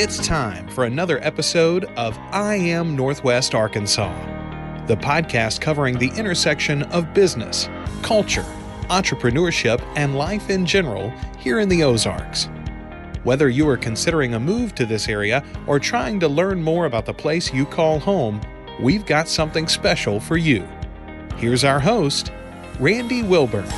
It's time for another episode of I Am Northwest Arkansas, the podcast covering the intersection of business, culture, entrepreneurship, and life in general here in the Ozarks. Whether you are considering a move to this area or trying to learn more about the place you call home, we've got something special for you. Here's our host, Randy Wilburn.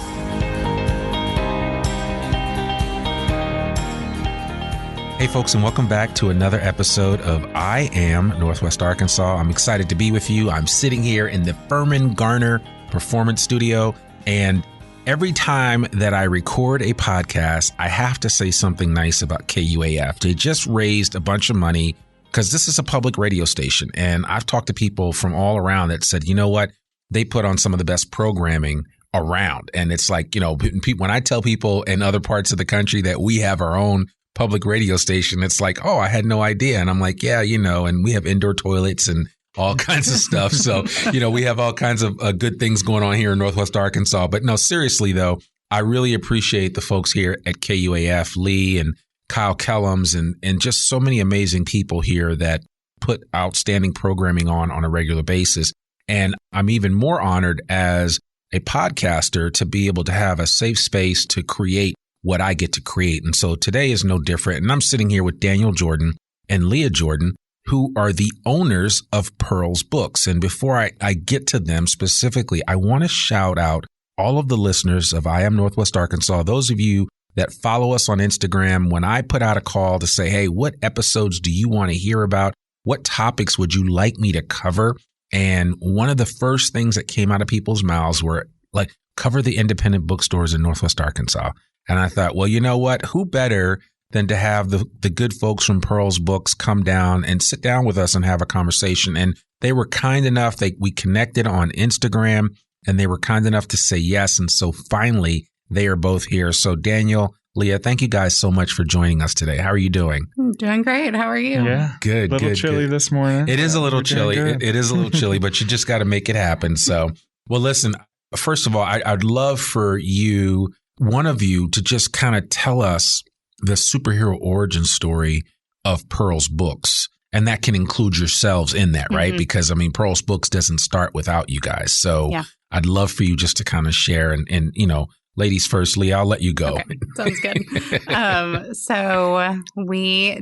Hey folks, and welcome back to another episode of I Am Northwest Arkansas. I'm excited to be with you. I'm sitting here in the Furman Garner Performance Studio, and every time that I record a podcast, I have to say something nice about KUAF. They just raised a bunch of money because this is a public radio station, and I've talked to people from all around that said, you know what, they put on some of the best programming around. And it's like, you know, when I tell people in other parts of the country that we have our own public radio station, it's like, oh, I had no idea. And I'm like, yeah, you know, and we have indoor toilets and all kinds of stuff. So, you know, we have all kinds of good things going on here in Northwest Arkansas. But no, seriously, though, I really appreciate the folks here at KUAF, Lee and Kyle Kellums, and just so many amazing people here that put outstanding programming on a regular basis. And I'm even more honored as a podcaster to be able to have a safe space to create what I get to create. And so today is no different. And I'm sitting here with Daniel Jordan and Leah Jordan, who are the owners of Pearls Books. And before I get to them specifically, I want to shout out all of the listeners of I Am Northwest Arkansas, those of you that follow us on Instagram. When I put out a call to say, hey, what episodes do you want to hear about? What topics would you like me to cover? And one of the first things that came out of people's mouths were like, cover the independent bookstores in Northwest Arkansas. And I thought, well, you know what? Who better than to have the good folks from Pearls Books come down and sit down with us and have a conversation. And they were kind enough. We connected on Instagram, and they were kind enough to say yes. And so finally, they are both here. So Daniel, Leah, thank you guys so much for joining us today. How are you doing? Doing great. How are you? Yeah. Good. A little chilly this morning. It is a little chilly. It is a little chilly, but you just got to make it happen. So, well, listen, first of all, I'd love for you, one of you, to just kind of tell us the superhero origin story of Pearls Books. And that can include yourselves in that, right? Mm-hmm. Because, I mean, Pearls Books doesn't start without you guys. So yeah. I'd love for you just to kind of share and, you know, ladies first. Leah, I'll let you go. Okay. Sounds good. So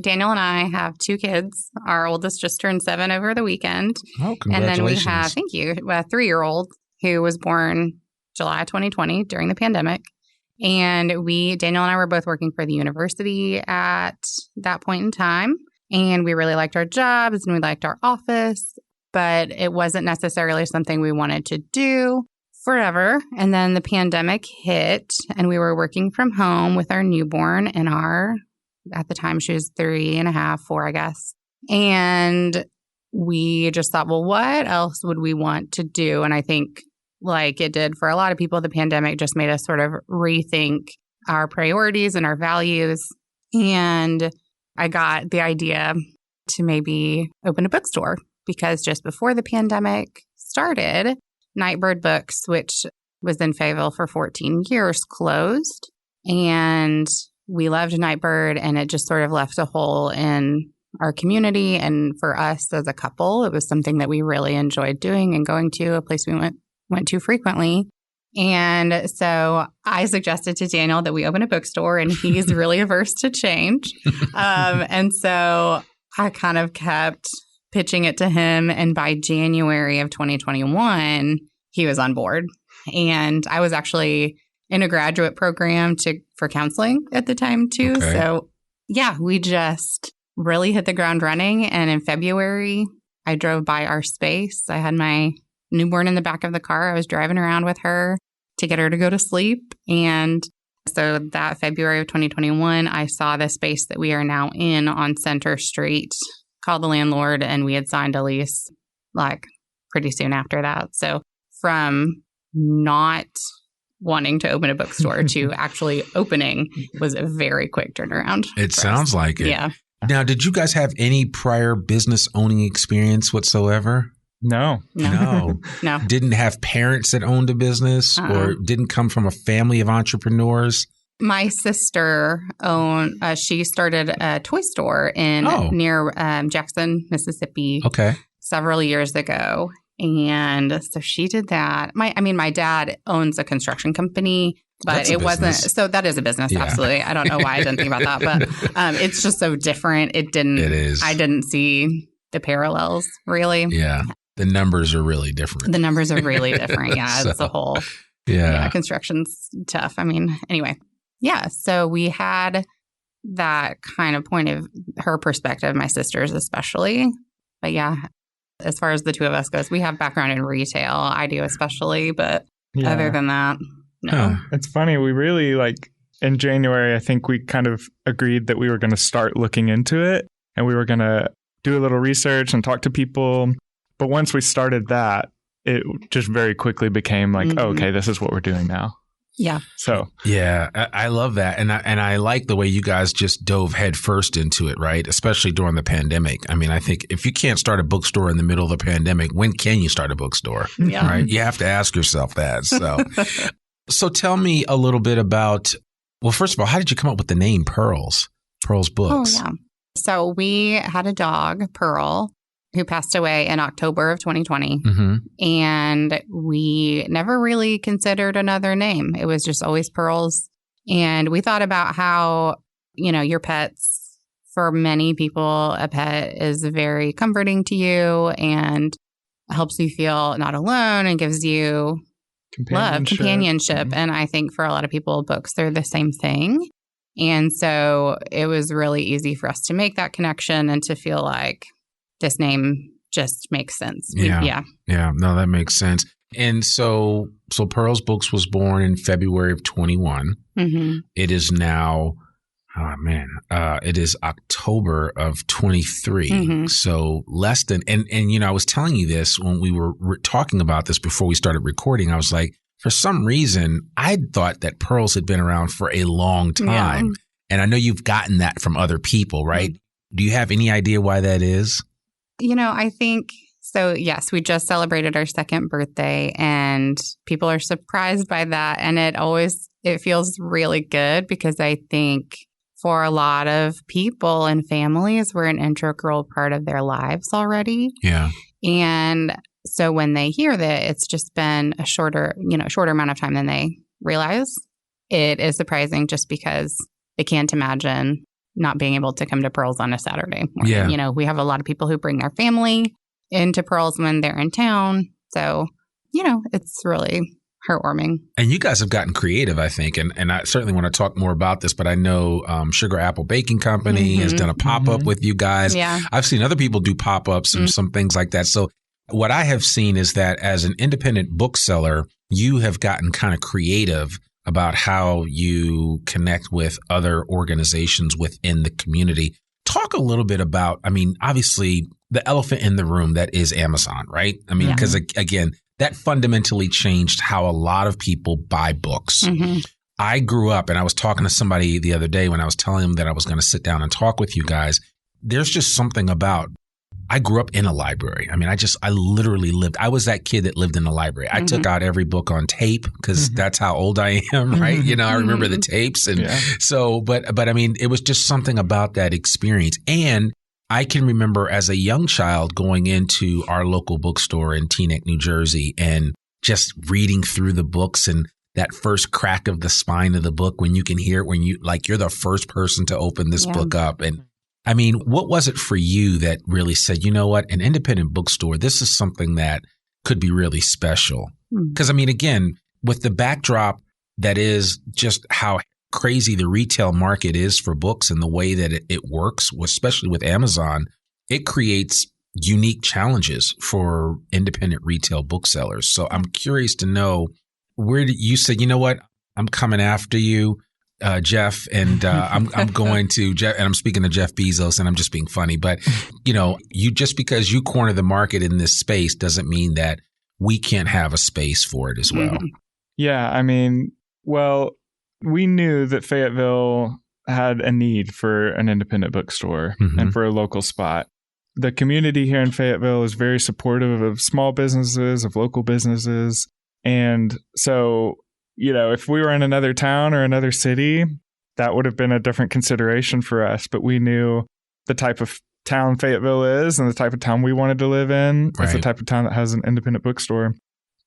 Daniel and I have two kids. Our oldest just turned 7 over the weekend. Oh, congratulations. And then we have, thank you, a 3-year-old who was born July 2020 during the pandemic. And Daniel and I were both working for the university at that point in time. And we really liked our jobs and we liked our office, but it wasn't necessarily something we wanted to do forever. And then the pandemic hit and we were working from home with our newborn and at the time she was 3.5, 4, I guess. And we just thought, well, what else would we want to do? And I think, like it did for a lot of people, the pandemic just made us sort of rethink our priorities and our values. And I got the idea to maybe open a bookstore because just before the pandemic started, Nightbird Books, which was in Fayetteville for 14 years, closed. And we loved Nightbird, and it just sort of left a hole in our community. And for us as a couple, it was something that we really enjoyed doing and going to, a place we went to frequently. And so I suggested to Daniel that we open a bookstore, and he's really averse to change. And so I kind of kept pitching it to him. And by January of 2021, he was on board. And I was actually in a graduate program for counseling at the time too. Okay. So yeah, we just really hit the ground running. And in February, I drove by our space. I had my newborn in the back of the car. I was driving around with her to get her to go to sleep. And so that February of 2021, I saw the space that we are now in on Center Street, called the landlord, and we had signed a lease like pretty soon after that. So from not wanting to open a bookstore to actually opening was a very quick turnaround. It sounds like it. Yeah. Now, did you guys have any prior business owning experience whatsoever? No. No. Didn't have parents that owned a business or didn't come from a family of entrepreneurs? My sister she started a toy store near Jackson, Mississippi. Okay. Several years ago. And so she did that. My dad owns a construction company, but it wasn't. So that is a business. Yeah. Absolutely. I don't know why I didn't think about that, but it's just so different. It is. I didn't see the parallels really. Yeah. The numbers are really different. Yeah. So, it's a whole, construction's tough. Anyway. Yeah. So we had that kind of point of her perspective, my sister's especially. But yeah, as far as the two of us goes, we have background in retail. I do especially, but other than that, no. It's funny. We really in January, I think we kind of agreed that we were going to start looking into it and we were going to do a little research and talk to people. But once we started that, it just very quickly became oh, okay, this is what we're doing now. Yeah. So yeah, I love that, and I like the way you guys just dove headfirst into it, right? Especially during the pandemic. I think if you can't start a bookstore in the middle of the pandemic, when can you start a bookstore? Yeah. Right? You have to ask yourself that. So tell me a little bit about. Well, first of all, how did you come up with the name Pearls? Pearls Books. Oh yeah. So we had a dog, Pearl, who passed away in October of 2020. Mm-hmm. And we never really considered another name. It was just always Pearls. And we thought about how, your pets, for many people, a pet is very comforting to you and helps you feel not alone and gives you companionship. Mm-hmm. And I think for a lot of people, books, they're the same thing. And so it was really easy for us to make that connection and to feel like this name just makes sense. Yeah. No, that makes sense. And so Pearls Books was born in February of 21. Mm-hmm. It is now, it is October of 23. Mm-hmm. So less than, and I was telling you this when we were talking about this before we started recording. I was like, for some reason, I thought that Pearls had been around for a long time. Yeah. And I know you've gotten that from other people, right? Mm-hmm. Do you have any idea why that is? I think so. Yes, we just celebrated our 2nd birthday and people are surprised by that. And it feels really good because I think for a lot of people and families, we're an integral part of their lives already. Yeah. And so when they hear that, it's just been a shorter amount of time than they realize. It is surprising just because they can't imagine not being able to come to Pearls on a Saturday morning. Yeah. We have a lot of people who bring their family into Pearls when they're in town. So, it's really heartwarming. And you guys have gotten creative, I think. And I certainly want to talk more about this, but I know Sugar Apple Baking Company has done a pop-up with you guys. Yeah. I've seen other people do pop-ups and some things like that. So what I have seen is that as an independent bookseller, you have gotten kind of creative about how you connect with other organizations within the community. Talk a little bit about, obviously the elephant in the room that is Amazon, right? Because again, that fundamentally changed how a lot of people buy books. Mm-hmm. I grew up, and I was talking to somebody the other day when I was telling them that I was going to sit down and talk with you guys. There's just something about, I grew up in a library. I literally lived. I was that kid that lived in the library. I took out every book on tape because that's how old I am, right? I remember the tapes. And so, but it was just something about that experience. And I can remember as a young child going into our local bookstore in Teaneck, New Jersey, and just reading through the books and that first crack of the spine of the book when you can hear it, when you're the first person to open this book up. And what was it for you that really said, you know what, an independent bookstore, this is something that could be really special? Because, again, with the backdrop that is just how crazy the retail market is for books and the way that it works, especially with Amazon, it creates unique challenges for independent retail booksellers. So I'm curious to know, where did you say, you know what, I'm coming after you, Jeff, and I'm going to Jeff, and I'm speaking to Jeff Bezos, and I'm just being funny, but you just because you corner the market in this space doesn't mean that we can't have a space for it as well. Yeah, well, we knew that Fayetteville had a need for an independent bookstore and for a local spot. The community here in Fayetteville is very supportive of small businesses, of local businesses. And so, if we were in another town or another city, that would have been a different consideration for us. But we knew the type of town Fayetteville is and the type of town we wanted to live in. Right. It's the type of town that has an independent bookstore.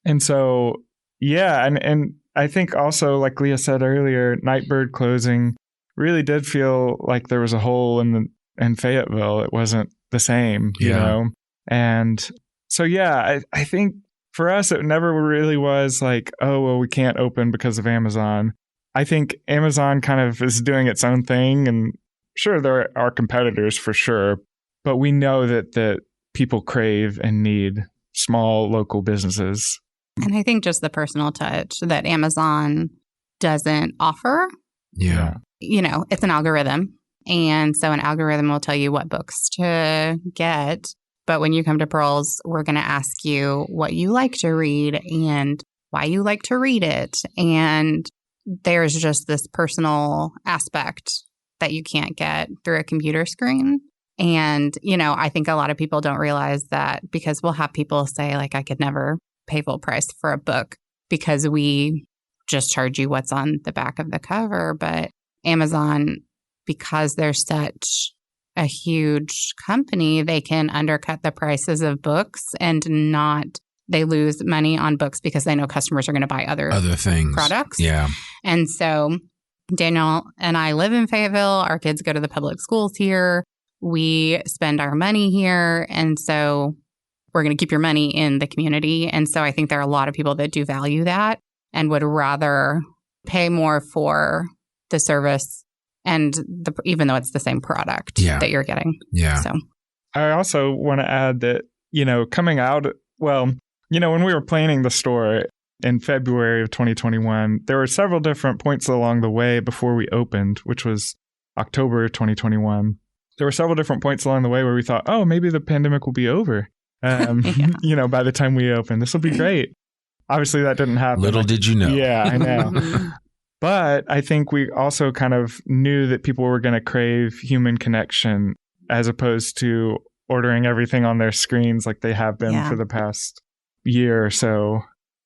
And so, yeah. And I think also, like Leah said earlier, Nightbird closing really did feel like there was a hole in Fayetteville. It wasn't the same, you know? And so, yeah, I think for us, it never really was like, oh, well, we can't open because of Amazon. I think Amazon kind of is doing its own thing. And sure, there are competitors for sure. But we know that people crave and need small local businesses. And I think just the personal touch that Amazon doesn't offer. Yeah. You know, it's an algorithm. And so an algorithm will tell you what books to get. But when you come to Pearls, we're going to ask you what you like to read and why you like to read it. And there's just this personal aspect that you can't get through a computer screen. And, you know, I think a lot of people don't realize that, because we'll have people say, like, I could never pay full price for a book because we just charge you what's on the back of the cover. But Amazon, because they're such a huge company, they can undercut the prices of books and they lose money on books because they know customers are going to buy other things, products. Yeah. And so Daniel and I live in Fayetteville. Our kids go to the public schools here. We spend our money here. And so we're going to keep your money in the community. And so I think there are a lot of people that do value that and would rather pay more for the service and even though it's the same product that you're getting. Yeah. So I also want to add that, you know, coming out, well, you know, when we were planning the store in February of 2021, there were several different points along the way before we opened, which was October 2021. There were several different points along the way where we thought, oh, maybe the pandemic will be over. You know, by the time we open, this will be great. Obviously, that didn't happen. Little did you know. Yeah, I know. But I think we also kind of knew that people were going to crave human connection as opposed to ordering everything on their screens like they have been for the past year or so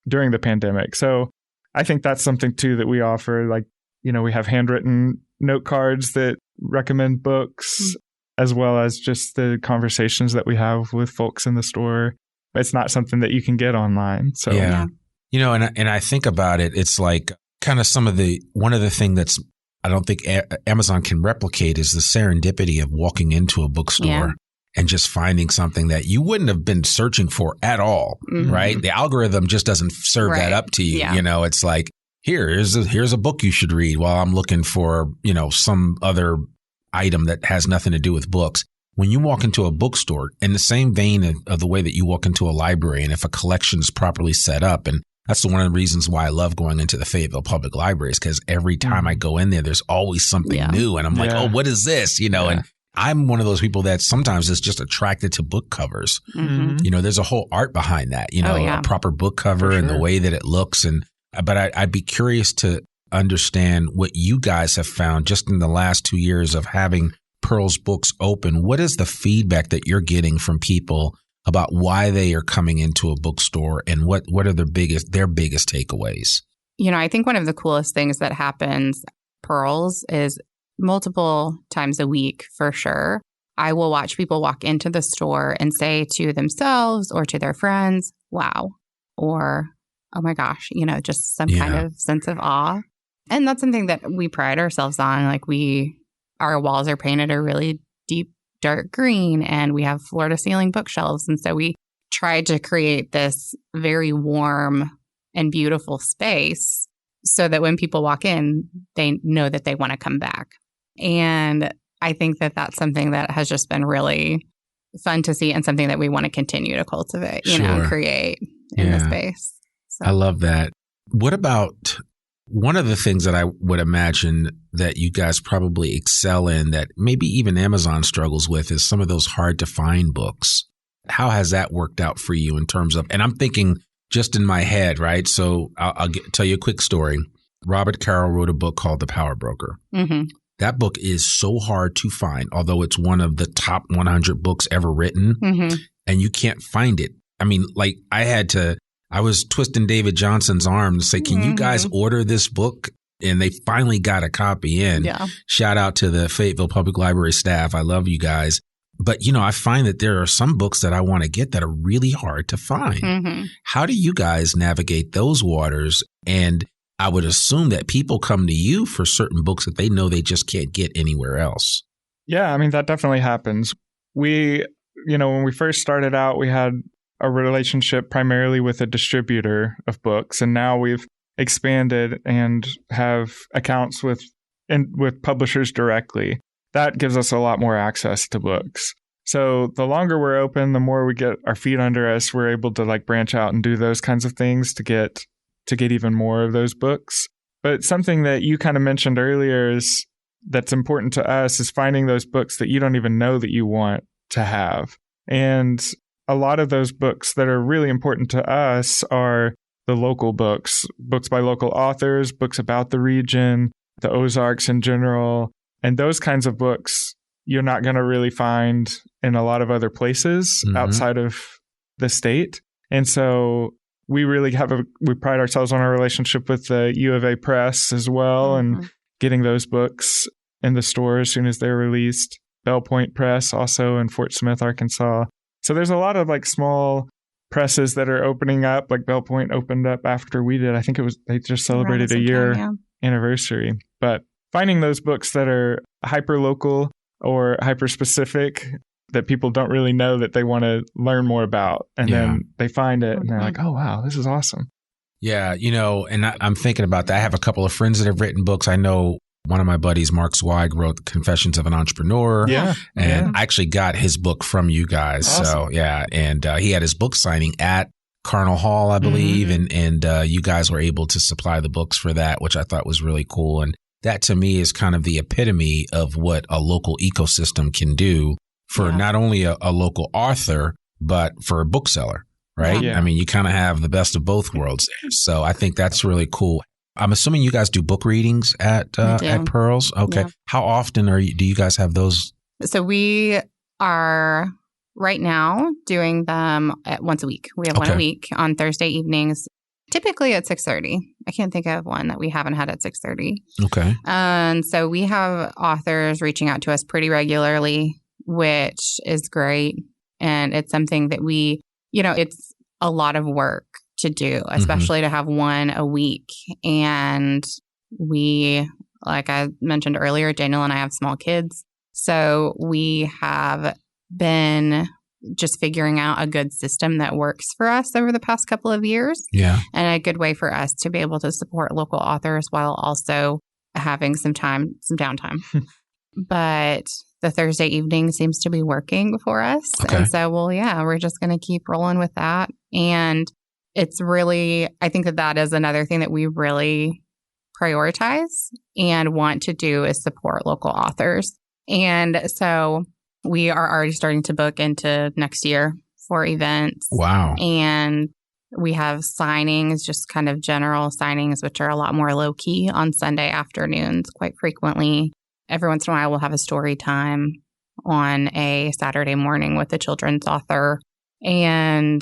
during the pandemic. So I think that's something too that we offer. Like, you know, we have handwritten note cards that recommend books, as well as just the conversations that we have with folks in the store. It's not something that you can get online. So yeah. You know, and I think about it, it's like kind of one of the things that's I don't think Amazon can replicate is the serendipity of walking into a bookstore and just finding something that you wouldn't have been searching for at all, right? The algorithm just doesn't serve that up to you. Yeah. You know, it's like, here's a book you should read while I'm looking for, you know, some other item that has nothing to do with books. When you walk into a bookstore, in the same vein of the way that you walk into a library, and if a collection is properly set up, and that's one of the reasons why I love going into the Fayetteville Public Libraries, because every time I go in there, there's always something new. And I'm like, oh, what is this? You know, and I'm one of those people that sometimes is just attracted to book covers. You know, there's a whole art behind that, you know, a proper book cover and the way that it looks. But I'd be curious to understand what you guys have found just in the last 2 years of having Pearls Books open. What is the feedback that you're getting from people about why they are coming into a bookstore, and what are their biggest takeaways? You know, I think one of the coolest things that happens at Pearls is multiple times a week, for sure, I will watch people walk into the store and say to themselves or to their friends, wow, or, oh my gosh, you know, just some kind of sense of awe. And that's something that we pride ourselves on. Like our walls are painted a really deep dark green, and we have floor to ceiling bookshelves. And so we tried to create this very warm and beautiful space so that when people walk in, they know that they want to come back. And I think that that's something that has just been really fun to see, and something that we want to continue to cultivate, you know, create in the space. So. I love that. What about one of the things that I would imagine that you guys probably excel in that maybe even Amazon struggles with is some of those hard to find books. How has that worked out for you in terms of, and I'm thinking just in my head, right? So I'll tell you a quick story. Robert Carroll wrote a book called The Power Broker. That book is so hard to find, although it's one of the top 100 books ever written, and you can't find it. I mean, like I was twisting David Johnson's arm to say, can you guys order this book and they finally got a copy in. Yeah. Shout out to the Fayetteville Public Library staff. I love you guys. But, I find that there are some books that I want to get that are really hard to find. Mm-hmm. How do you guys navigate those waters? And I would assume that people come to you for certain books that they know they just can't get anywhere else. Yeah, I mean, that definitely happens. We, when we first started out, we had a relationship primarily with a distributor of books. And now we've expanded and have accounts with publishers directly. That gives us a lot more access to books. So the longer we're open, the more we get our feet under us, we're able to branch out and do those kinds of things to get even more of those books. But something that you kind of mentioned earlier that's important to us is finding those books that you don't even know that you want to have. And a lot of those books that are really important to us are the local books by local authors, books about the region, the Ozarks in general. And those kinds of books you're not going to really find in a lot of other places outside of the state. And so we really we pride ourselves on our relationship with the U of A Press as well, and getting those books in the store as soon as they're released. Bell Point Press also in Fort Smith, Arkansas. So there's a lot of small presses that are opening up. Bell Point opened up after we did. I think they just celebrated a year anniversary. But finding those books that are hyper local or hyper specific that people don't really know that they want to learn more about. And then they find it and they're like, oh, wow, this is awesome. Yeah. And I'm thinking about that. I have a couple of friends that have written books. I know one of my buddies, Mark Zweig, wrote Confessions of an Entrepreneur. Yeah. And I actually got his book from you guys. Awesome. So, yeah. And he had his book signing at Carnal Hall, I believe. And you guys were able to supply the books for that, which I thought was really cool. And that to me is kind of the epitome of what a local ecosystem can do for not only a local author, but for a bookseller, right? Yeah. I mean, you kind of have the best of both worlds there. So I think that's really cool. I'm assuming you guys do book readings at Pearls. Okay. Yeah. How often do you guys have those? So we are right now doing them once a week. We have one a week on Thursday evenings, typically at 6:30. I can't think of one that we haven't had at 6:30. Okay. And so we have authors reaching out to us pretty regularly, which is great. And it's something that it's a lot of work to do, especially to have one a week. And we, like I mentioned earlier, Daniel and I have small kids. So we have been just figuring out a good system that works for us over the past couple of years. Yeah. And a good way for us to be able to support local authors while also having some downtime. But the Thursday evening seems to be working for us. Okay. And so, we're just going to keep rolling with that. And it's really, I think that is another thing that we really prioritize and want to do is support local authors. And so we are already starting to book into next year for events. Wow. And we have signings, just kind of general signings, which are a lot more low key on Sunday afternoons quite frequently. Every once in a while, we'll have a story time on a Saturday morning with a children's author. And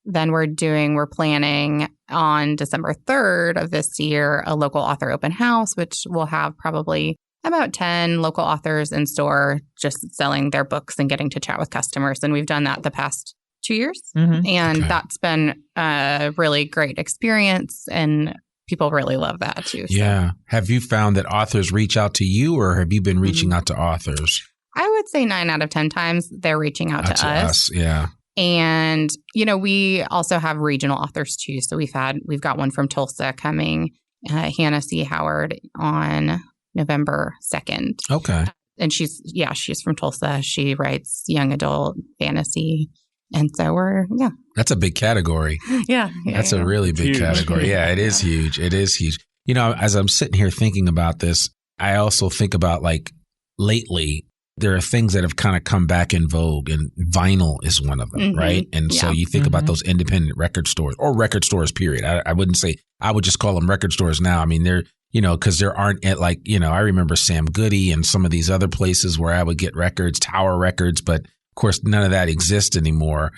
then we're planning on December 3rd of this year, a local author open house, which will have probably about 10 local authors in store just selling their books and getting to chat with customers. And we've done that the past 2 years. And that's been a really great experience. And people really love that too. So. Yeah. Have you found that authors reach out to you or have you been reaching out to authors? I would say 9 out of 10 times they're reaching out to us. Yeah. And, we also have regional authors too. So we've got one from Tulsa coming, Hannah C. Howard on November 2nd. Okay. And she's from Tulsa. She writes young adult fantasy. And so That's a big category. Yeah. That's a really big category. Yeah, it is huge. It is huge. As I'm sitting here thinking about this, I also think about lately, there are things that have kind of come back in vogue, and vinyl is one of them, right? And so you think about those independent record stores or record stores, period. I wouldn't say, I would just call them record stores now. I mean, they're, because there aren't I remember Sam Goody and some of these other places where I would get records, Tower Records, but of course, none of that exists anymore.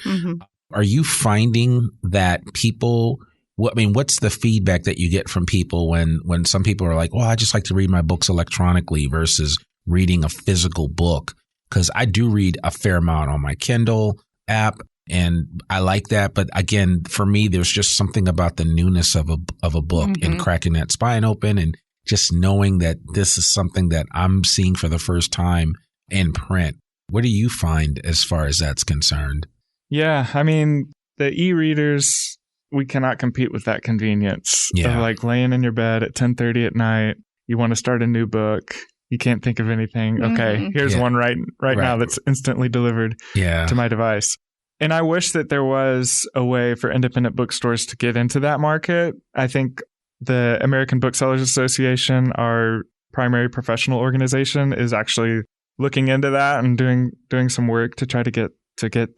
Are you finding that people what's the feedback that you get from people when some people are like, well, I just like to read my books electronically versus reading a physical book? Because I do read a fair amount on my Kindle app, and I like that. But again, for me, there's just something about the newness of a book and cracking that spine open and just knowing that this is something that I'm seeing for the first time in print. What do you find as far as that's concerned? Yeah, I mean, the e-readers, we cannot compete with that convenience of like laying in your bed at 10:30 at night. You want to start a new book. You can't think of anything. Okay, here's one right now that's instantly delivered to my device. And I wish that there was a way for independent bookstores to get into that market. I think the American Booksellers Association, our primary professional organization, is actually looking into that and doing some work to try to get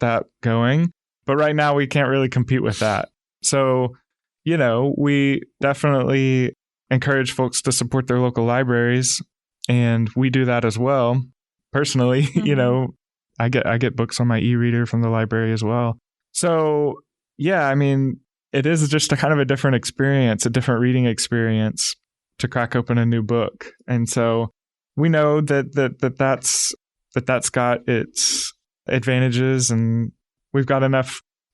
that going. But right now we can't really compete with that. So, we definitely encourage folks to support their local libraries, and we do that as well. Personally, I get books on my e-reader from the library as well. So, yeah, I mean, it is just a kind of a different experience, a different reading experience to crack open a new book. And so we know that's got its advantages, and we've got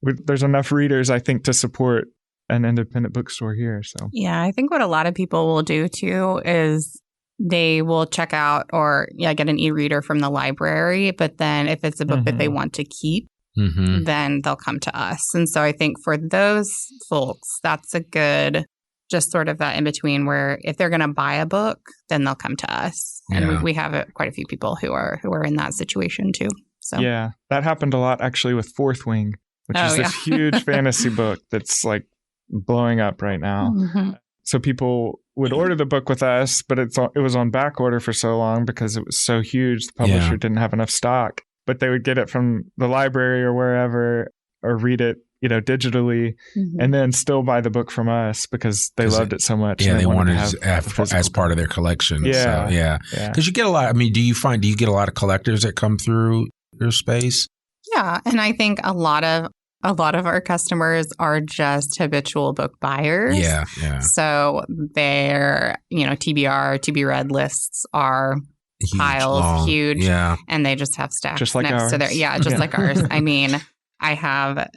there's enough readers, I think, to support an independent bookstore here. So yeah, I think what a lot of people will do too is they will check out or get an e-reader from the library, but then if it's a book that they want to keep, then they'll come to us. And so I think for those folks, that's a good, just sort of that in between where if they're going to buy a book, then they'll come to us. And we have quite a few people who are in that situation too. So yeah, that happened a lot actually with Fourth Wing, which is this huge fantasy book that's like blowing up right now. So people would order the book with us, but it was on back order for so long because it was so huge. The publisher didn't have enough stock, but they would get it from the library or wherever or read it, digitally, and then still buy the book from us because they loved it so much. Yeah, they wanted it as part of their collection. Yeah. So, because you get a lot. I mean, do you get a lot of collectors that come through your space? Yeah, and I think a lot of our customers are just habitual book buyers. Yeah. So their, TBR, TB read lists are huge, piles, long, huge, and they just have stacks just like next ours. to their, just like ours. I mean, I have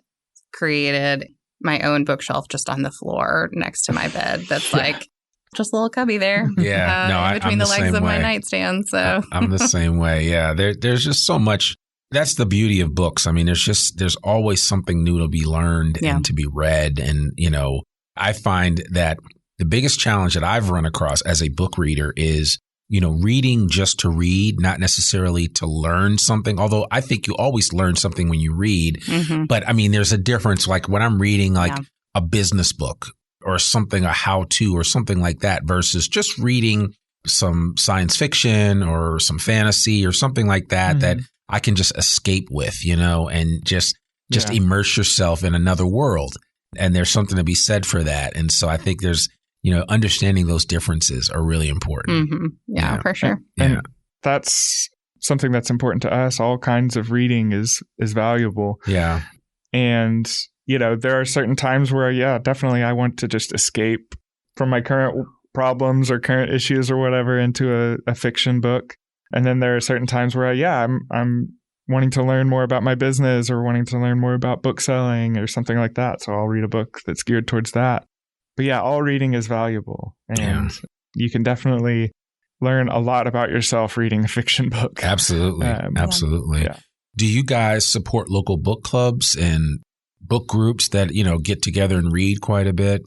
created my own bookshelf just on the floor next to my bed. That's like just a little cubby there. Yeah, in between the legs of my nightstand. So I'm the same way. Yeah, there's just so much. That's the beauty of books. I mean, there's always something new to be learned and to be read. And, I find that the biggest challenge that I've run across as a book reader is, reading just to read, not necessarily to learn something. Although I think you always learn something when you read. But I mean, there's a difference. Like when I'm reading a business book or something, a how-to or something like that versus just reading some science fiction or some fantasy or something like that, that I can just escape with, and just immerse yourself in another world. And there's something to be said for that. And so I think there's, understanding those differences are really important. Yeah, for sure. And that's something that's important to us. All kinds of reading is valuable. Yeah. And, there are certain times where, definitely I want to just escape from my current problems or current issues or whatever into a fiction book. And then there are certain times where, I'm wanting to learn more about my business or wanting to learn more about book selling or something like that. So I'll read a book that's geared towards that. But all reading is valuable. And you can definitely learn a lot about yourself reading a fiction book. Absolutely. Absolutely. Yeah. Do you guys support local book clubs and book groups that, get together and read quite a bit?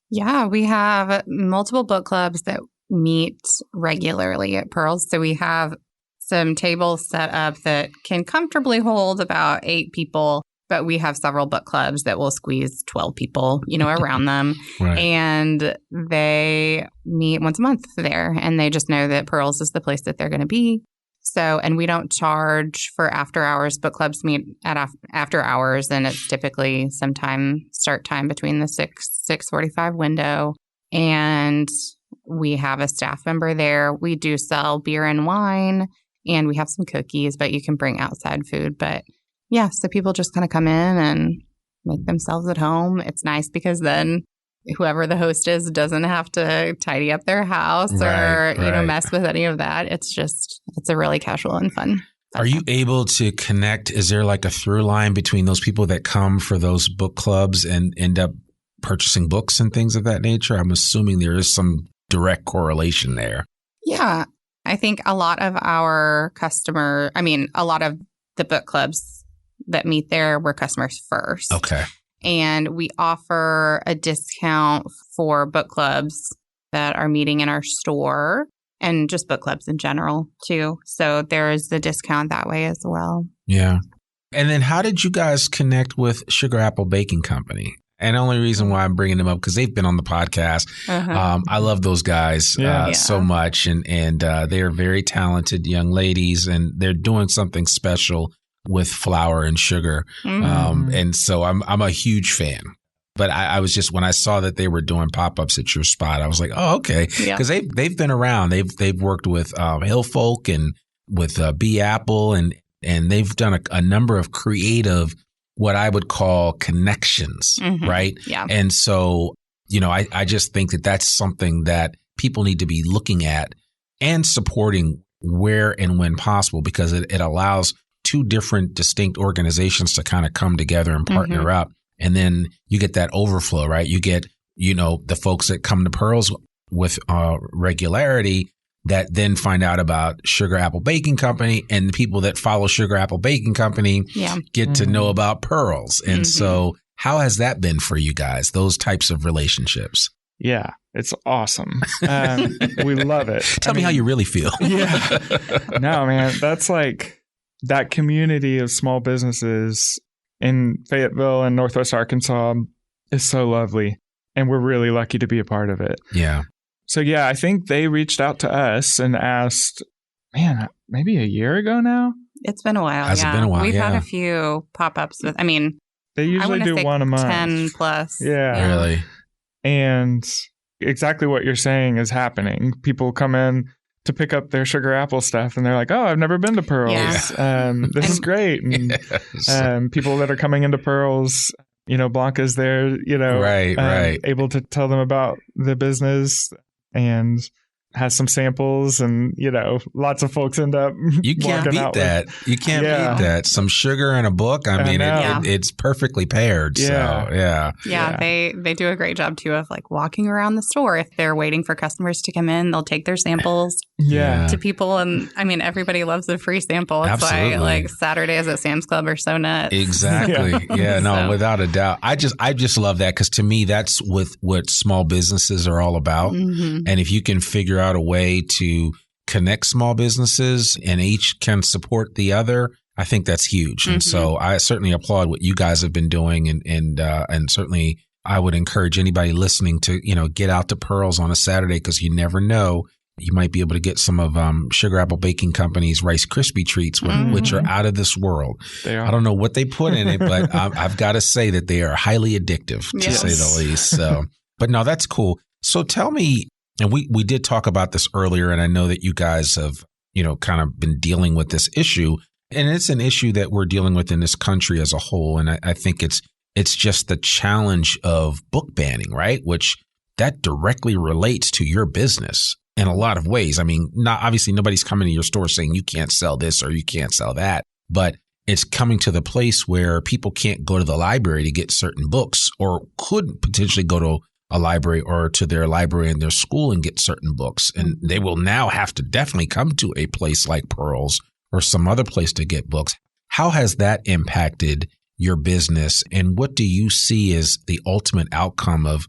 Yeah, we have multiple book clubs that meet regularly at Pearls. So we have some tables set up that can comfortably hold about 8 people, but we have several book clubs that will squeeze 12 people, around them. Right. And they meet once a month there, and they just know that Pearls is the place that they're going to be. So, and we don't charge for after hours. Book clubs meet at after hours, and it's typically sometime start time between the 6:45 window. And we have a staff member there. We do sell beer and wine, and we have some cookies, but you can bring outside food. But so people just kind of come in and make themselves at home. It's nice because then whoever the host is doesn't have to tidy up their house or, mess with any of that. It's a really casual and fun. Are you able to connect? Is there like a through line between those people that come for those book clubs and end up purchasing books and things of that nature? I'm assuming there is some direct correlation there. Yeah. I think a lot of a lot of the book clubs that meet there were customers first. Okay. And we offer a discount for book clubs that are meeting in our store and just book clubs in general, too. So there's the discount that way as well. Yeah. And then how did you guys connect with Sugar Apple Baking Company? And the only reason why I'm bringing them up because they've been on the podcast. I love those guys so much. And they're very talented young ladies, and they're doing something special with flour and sugar. And so I'm a huge fan. But I was just, when I saw that they were doing pop-ups at your spot, I was like, oh, okay. Because they've been around. They've worked with Hill Folk and with B Apple, and they've done a number of creative, what I would call connections, right? Yeah. And so, I just think that that's something that people need to be looking at and supporting where and when possible, because it allows two different distinct organizations to kind of come together and partner up. And then you get that overflow, right? You get, the folks that come to Pearls with regularity that then find out about Sugar Apple Baking Company, and the people that follow Sugar Apple Baking Company get to know about Pearls. And so how has that been for you guys, those types of relationships? Yeah, it's awesome. We love it. Tell me how you really feel. Yeah. No, man, that's like that community of small businesses in Fayetteville and Northwest Arkansas is so lovely. And we're really lucky to be a part of it. Yeah. So, yeah, I think they reached out to us and asked, maybe a year ago now? It's been a while. Has it been a while? We've had a few pop-ups with, they usually do one a month. 10 plus. Yeah. Really? And exactly what you're saying is happening. People come in to pick up their Sugar Apple stuff, and they're like, oh, I've never been to Pearls. Yeah. This is great. And people that are coming into Pearls, Blanca's there, right. able to tell them about the business and has some samples, and lots of folks end up you can't beat that. You can't beat that. Some sugar in a book. It's perfectly paired. Yeah. So they do a great job too of like walking around the store. If they're waiting for customers to come in, they'll take their samples to people, and everybody loves a free sample. It's Absolutely. like Saturdays at Sam's Club are so nuts. Exactly. Without a doubt. I just love that, because to me that's what small businesses are all about. And if you can figure out a way to connect small businesses and each can support the other, I think that's huge. And so I certainly applaud what you guys have been doing, and certainly I would encourage anybody listening to get out to Pearls on a Saturday, because you never know, you might be able to get some of Sugar Apple Baking Company's Rice Krispie treats, which are out of this world. They are. I don't know what they put in it, but I've got to say that they are highly addictive, to say the least. So, but no, that's cool. So tell me. And we did talk about this earlier, and I know that you guys have, kind of been dealing with this issue, and it's an issue that we're dealing with in this country as a whole. And I think it's just the challenge of book banning, right? Which that directly relates to your business in a lot of ways. Obviously nobody's coming to your store saying you can't sell this or you can't sell that, but it's coming to the place where people can't go to the library to get certain books, or could potentially go to a library or to their library in their school and get certain books. And they will now have to definitely come to a place like Pearls or some other place to get books. How has that impacted your business? And what do you see as the ultimate outcome of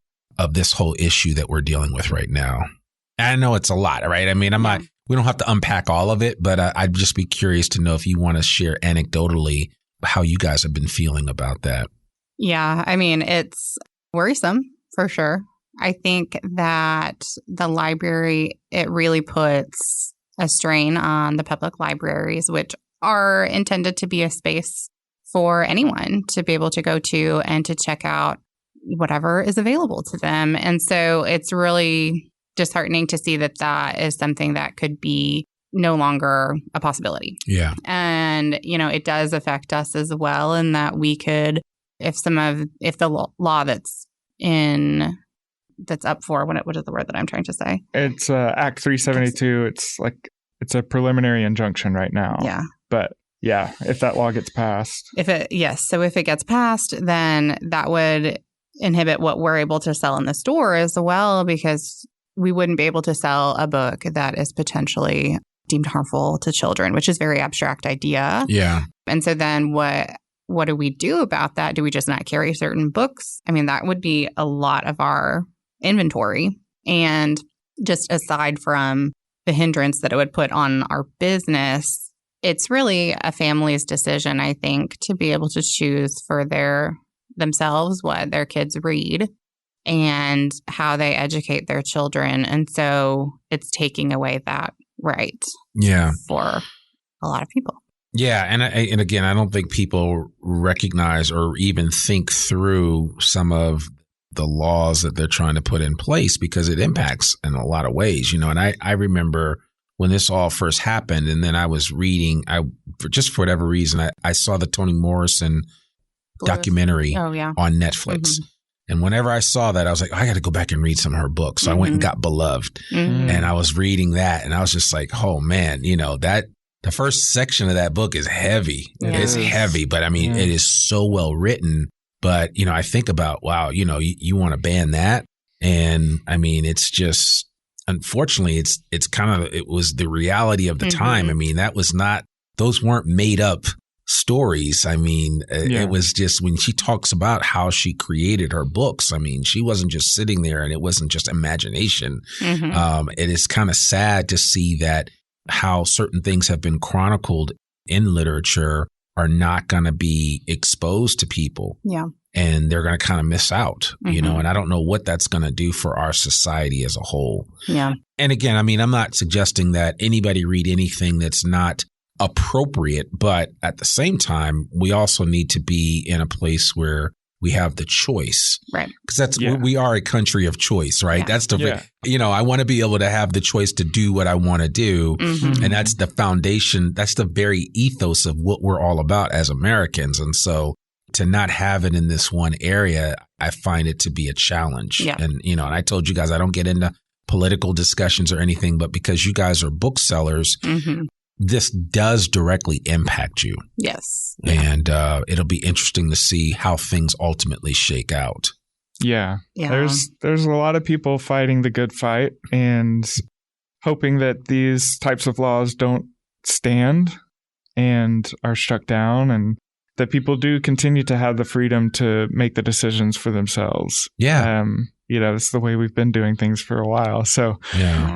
this whole issue that we're dealing with right now? I know it's a lot, right? we don't have to unpack all of it, but I'd just be curious to know if you want to share anecdotally how you guys have been feeling about that. Yeah. It's worrisome. For sure. I think that the library, it really puts a strain on the public libraries, which are intended to be a space for anyone to be able to go to and to check out whatever is available to them. And so it's really disheartening to see that that is something that could be no longer a possibility. Yeah. And, it does affect us as well, in that we could, if the law that's in that's up for? What is the word that I'm trying to say? It's Act 372. It's a preliminary injunction right now. Yeah. But yeah, if that law gets passed. So if it gets passed, then that would inhibit what we're able to sell in the store as well, because we wouldn't be able to sell a book that is potentially deemed harmful to children, which is a very abstract idea. Yeah. And so then what do we do about that? Do we just not carry certain books? I mean, that would be a lot of our inventory. And just aside from the hindrance that it would put on our business, it's really a family's decision, I think, to be able to choose for themselves what their kids read and how they educate their children. And so it's taking away that right for a lot of people. Yeah. And again, I don't think people recognize or even think through some of the laws that they're trying to put in place, because it impacts in a lot of ways, and I remember when this all first happened, and then I was reading, for whatever reason, I saw the Toni Morrison documentary on Netflix. Mm-hmm. And whenever I saw that, I was like, I got to go back and read some of her books. So I went and got Beloved, and I was reading that, and I was just like, oh man, that the first section of that book is heavy. Yeah. It's heavy, but I mean, it is so well written. But, I think about, wow, you want to ban that. And I mean, it's just, unfortunately, it's kind of, it was the reality of the time. I mean, those weren't made up stories. I mean, it was just, when she talks about how she created her books, I mean, she wasn't just sitting there and it wasn't just imagination. It is kind of sad to see that how certain things have been chronicled in literature are not going to be exposed to people. Yeah. And they're going to kind of miss out, and I don't know what that's going to do for our society as a whole. Yeah. And again, I mean, I'm not suggesting that anybody read anything that's not appropriate, but at the same time, we also need to be in a place where we have the choice. Right. Because we are a country of choice, right? Yeah. That's I want to be able to have the choice to do what I want to do. And that's the foundation. That's the very ethos of what we're all about as Americans. And so to not have it in this one area, I find it to be a challenge. Yeah. And, and I told you guys, I don't get into political discussions or anything, but because you guys are booksellers, this does directly impact you. Yes. And it'll be interesting to see how things ultimately shake out. Yeah. There's a lot of people fighting the good fight and hoping that these types of laws don't stand and are struck down, and that people do continue to have the freedom to make the decisions for themselves. Yeah. It's the way we've been doing things for a while. So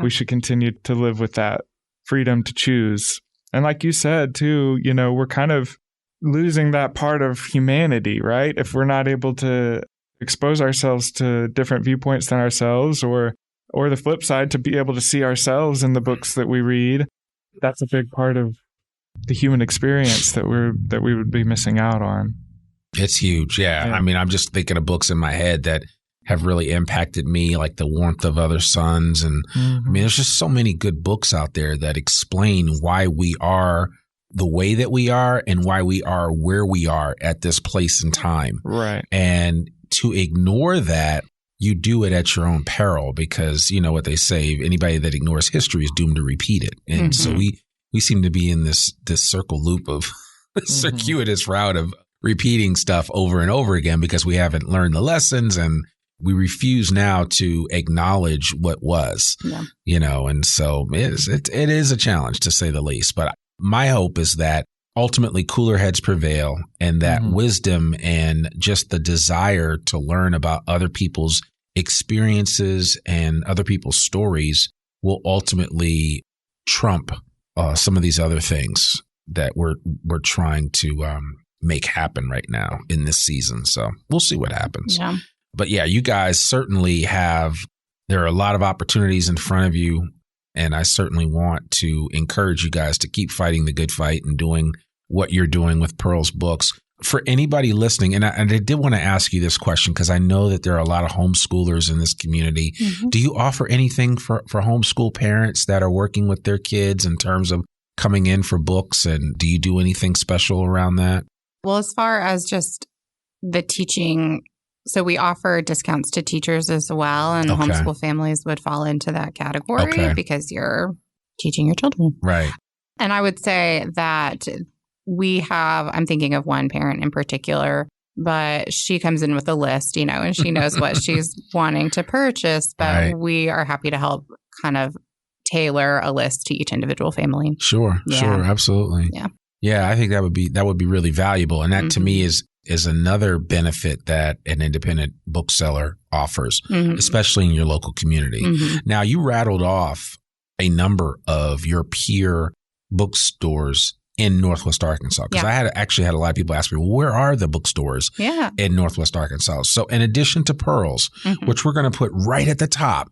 we should continue to live with that freedom to choose. And like you said, too, we're kind of losing that part of humanity, right? If we're not able to expose ourselves to different viewpoints than ourselves, or the flip side, to be able to see ourselves in the books that we read, that's a big part of the human experience that we would be missing out on. It's huge. Yeah. I mean, I'm just thinking of books in my head that have really impacted me, like The Warmth of Other Suns. And I mean, there's just so many good books out there that explain why we are the way that we are and why we are where we are at this place and time. Right. And to ignore that, you do it at your own peril, because you know what they say, anybody that ignores history is doomed to repeat it. And so we seem to be in this circle loop of circuitous route of repeating stuff over and over again because we haven't learned the lessons, and we refuse now to acknowledge what was, and so it is a challenge, to say the least. But my hope is that ultimately cooler heads prevail, and that wisdom and just the desire to learn about other people's experiences and other people's stories will ultimately trump some of these other things that we're trying to make happen right now in this season. So we'll see what happens. Yeah. But yeah, you guys certainly there are a lot of opportunities in front of you. And I certainly want to encourage you guys to keep fighting the good fight and doing what you're doing with Pearl's books. For anybody listening, and I did want to ask you this question because I know that there are a lot of homeschoolers in this community. Do you offer anything for homeschool parents that are working with their kids in terms of coming in for books? And do you do anything special around that? Well, as far as just the teaching So we offer discounts to teachers as well, and homeschool families would fall into that category because you're teaching your children. Right. And I would say that I'm thinking of one parent in particular, but she comes in with a list, and she knows what she's wanting to purchase, but we are happy to help kind of tailor a list to each individual family. Sure, absolutely. Yeah, I think that would be really valuable. And that to me is another benefit that an independent bookseller offers, especially in your local community. Now, you rattled off a number of your peer bookstores in Northwest Arkansas, because I had a lot of people ask me, well, where are the bookstores in Northwest Arkansas? So in addition to Pearls, which we're going to put right at the top,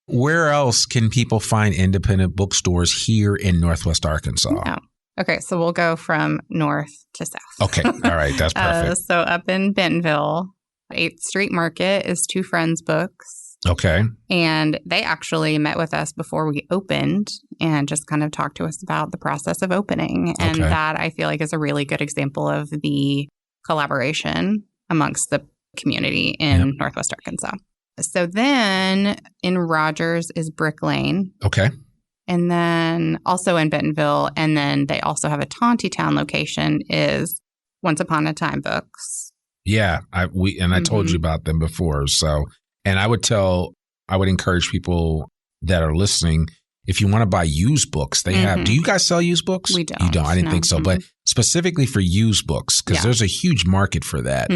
where else can people find independent bookstores here in Northwest Arkansas? Yeah. Okay, so we'll go from north to south. Okay, all right, that's perfect. So up in Bentonville, 8th Street Market is Two Friends Books. Okay. And they actually met with us before we opened and just kind of talked to us about the process of opening. And that, I feel like, is a really good example of the collaboration amongst the community in Northwest Arkansas. So then in Rogers is Brick Lane. Okay. And then also in Bentonville, and then they also have a Tontitown location is Once Upon a Time Books. Yeah, I told you about them before. So, and I would encourage people that are listening, if you want to buy used books, they have. Do you guys sell used books? We don't. You don't. I didn't think so, but specifically for used books, because there's a huge market for that.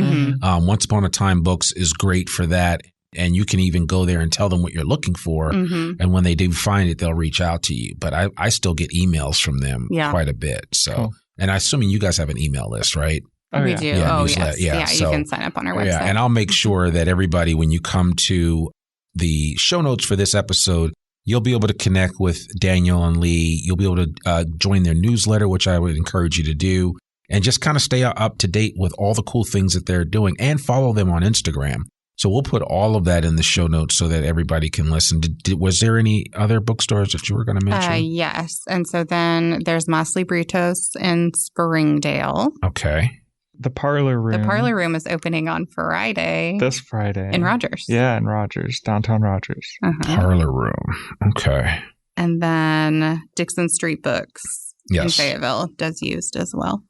Once Upon a Time Books is great for that. And you can even go there and tell them what you're looking for. And when they do find it, they'll reach out to you. But I still get emails from them quite a bit. So, and I'm assuming you guys have an email list, right? We do. Yeah, yes. Yeah, so, you can sign up on our website. Yeah, and I'll make sure that everybody, when you come to the show notes for this episode, you'll be able to connect with Daniel and Lee. You'll be able to join their newsletter, which I would encourage you to do, and just kind of stay up to date with all the cool things that they're doing, and follow them on Instagram. So we'll put all of that in the show notes so that everybody can listen. Was there any other bookstores that you were going to mention? Yes. And so then there's Mas Libritos in Springdale. Okay. The Parlor Room. The Parlor Room is opening on Friday. This Friday. In Rogers. Yeah, in Rogers, downtown Rogers. Parlor Room. Okay. And then Dixon Street Books in Fayetteville does used as well.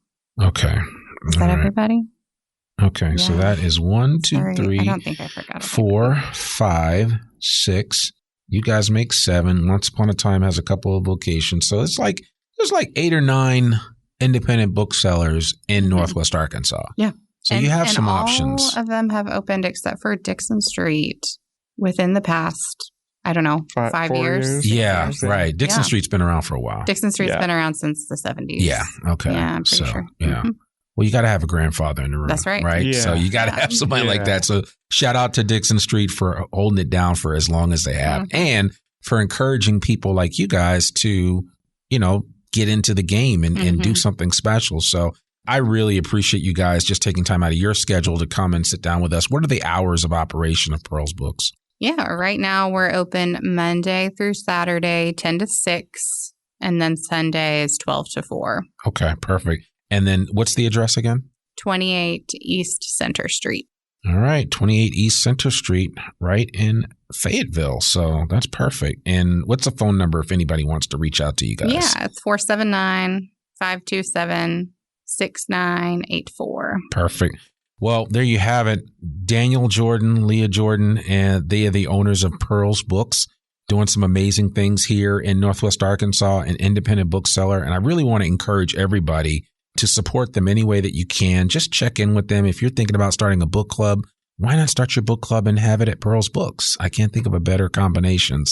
Okay. Is that everybody? Okay, so that is 1, 2, 3, I don't think I forgot 4, 5, 6. You guys make 7. Once Upon a Time has a couple of locations. So there's like 8 or 9 independent booksellers in Northwest Arkansas. Yeah. So you have some options. All of them have opened except for Dixon Street within the past, I don't know, 5 years. Yeah, right. Dixon Street's been around for a while. Dixon Street's been around since the 70s. Yeah, okay. Yeah, I'm pretty sure. Yeah. Well, you got to have a grandfather in the room. That's right. Right? Yeah. So you got to have somebody like that. So shout out to Dixon Street for holding it down for as long as they have and for encouraging people like you guys to, get into the game and do something special. So I really appreciate you guys just taking time out of your schedule to come and sit down with us. What are the hours of operation of Pearls Books? Yeah, right now we're open Monday through Saturday, 10 to 6, and then Sunday is 12 to 4. Okay, perfect. And then what's the address again? 28 East Center Street. All right, 28 East Center Street, right in Fayetteville. So that's perfect. And what's the phone number if anybody wants to reach out to you guys? Yeah, it's 479-527-6984. Perfect. Well, there you have it. Daniel Jordan, Leah Jordan, and they are the owners of Pearls Books, doing some amazing things here in Northwest Arkansas, an independent bookseller. And I really want to encourage everybody to support them any way that you can. Just check in with them. If you're thinking about starting a book club, why not start your book club and have it at Pearls Books? I can't think of a better combination.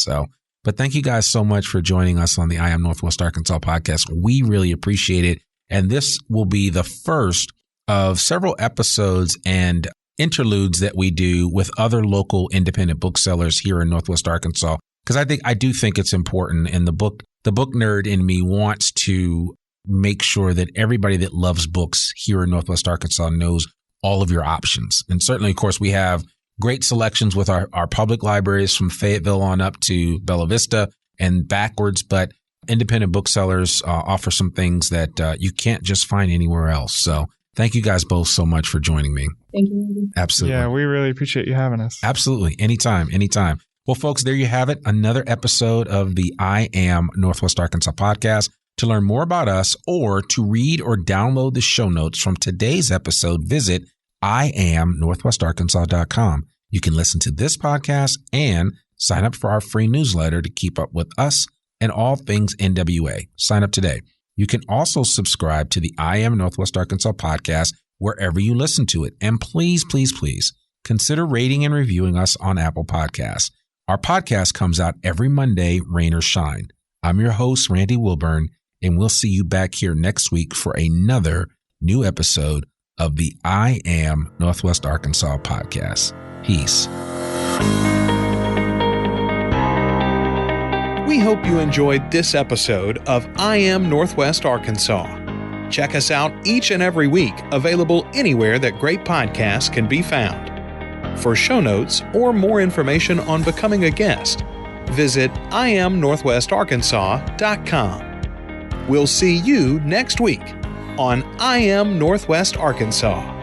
But thank you guys so much for joining us on the I Am Northwest Arkansas podcast. We really appreciate it. And this will be the first of several episodes and interludes that we do with other local independent booksellers here in Northwest Arkansas. Because I do think it's important. And the book nerd in me wants to make sure that everybody that loves books here in Northwest Arkansas knows all of your options. And certainly, of course, we have great selections with our public libraries from Fayetteville on up to Bella Vista and backwards. But independent booksellers offer some things that you can't just find anywhere else. So Thank you guys both so much for joining me. Thank you. Absolutely. Yeah, we really appreciate you having us. Absolutely. Anytime. Well, folks, there you have it. Another episode of the I Am Northwest Arkansas podcast. To learn more about us or to read or download the show notes from today's episode, visit IamNorthwestArkansas.com. You can listen to this podcast and sign up for our free newsletter to keep up with us and all things NWA. Sign up today. You can also subscribe to the I Am Northwest Arkansas podcast wherever you listen to it. And please, please, please consider rating and reviewing us on Apple Podcasts. Our podcast comes out every Monday, rain or shine. I'm your host, Randy Wilburn, and we'll see you back here next week for another new episode of the I Am Northwest Arkansas podcast. Peace. We hope you enjoyed this episode of I Am Northwest Arkansas. Check us out each and every week, available anywhere that great podcasts can be found. For show notes or more information on becoming a guest, visit IamNorthwestArkansas.com. We'll see you next week on I Am Northwest Arkansas.